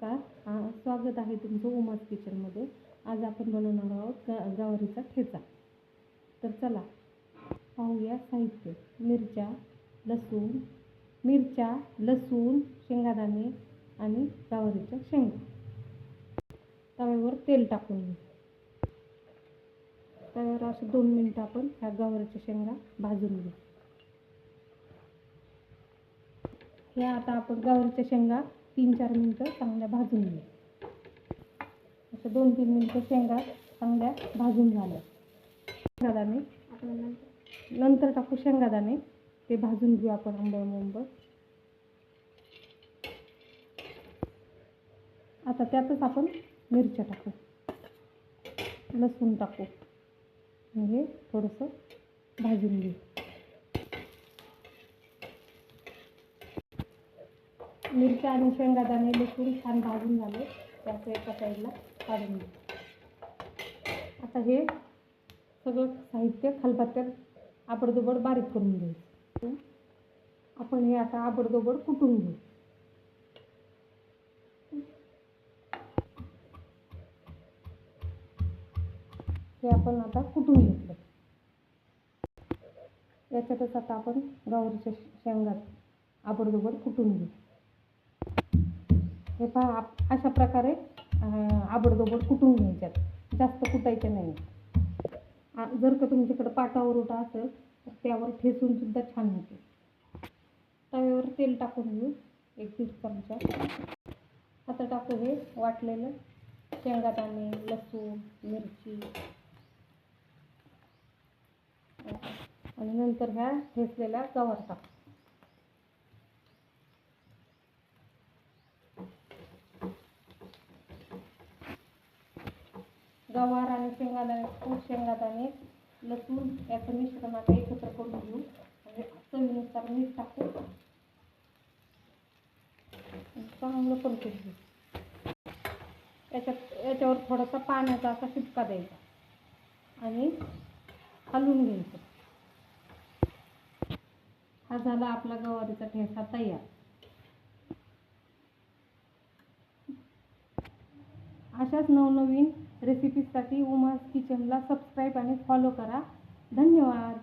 नमस्कार, स्वागत आहे तुमचं उमास किचनमध्ये। आज आपण बनवणार आहोत गवारीचा ठेचा। तर चला पाहूया साहित्य। मिरच्या, लसूण, शेंगादाणे आणि गवारीच्या शेंगा। तव्यावर तेल टाकून घेऊ। तव्यावर असे 2 मिनिटं आपण ह्या गवारीच्या शेंगा भाजून घेऊ। हे आता आपण गवारीच्या शेंगा 3-4 मिनिटं चांगल्या भाजून घेऊ। असं 2-3 मिनिटं शेंगा चांगल्या भाजून झाल्या। शेंगादाणे आपण नंतर टाकू। शेंगादाणे ते भाजून घेऊ आपण आंबळ। आता त्यातच आपण मिरच्या टाकू, लसूण टाकू, म्हणजे थोडंसं भाजून घेऊ। मिरच्या आणि शेंगादाणे लसूण छान भाजून झाले, त्याचं एका साईडला काढून घेऊ। आता हे सगळं साहित्य खलबत्त्यात आबडधोबड बारीक करून घ्यायचं। आपण हे आता आबडधोबड कुटून घेऊ। हे आपण आता कुटून घेतलं। याच्यातच आता आपण गवारीच्या शेंगा आबडधोबड कुटून घेऊ। हे पहा, अशा प्रकारे आबडधोबड कुटून घ्यायच्यात, जास्त कुटायचे नाही। जर का तुमच्याकडे पाटा उरोटा असेल तर त्यावर ठेचून सुद्धा छान होते। तव्यावर तेल टाकून घेऊ 1-1.5 चमचा। आता टाकू हे वाटलेलं शेंगादाणे, लसूण, मिरची आणि नंतर ह्या ठेचलेल्या गवार टाकू। गवार आणि शेंगादाणे लसूण याचं मिश्रण आता एकत्र करून घेऊ। म्हणजे चवीनुसार मीठ टाकू, चांगलं परतून घेऊ। याच्यावर थोडासा पाण्याचा असा शिपका द्यायचा आणि हलवून घ्यायचं। हा झाला आपला गवारीचा ठेचा तयार। अशाच नवनवीन रेसिपीजसाठी उमास किचनला सबस्क्राईब आणि फॉलो करा। धन्यवाद।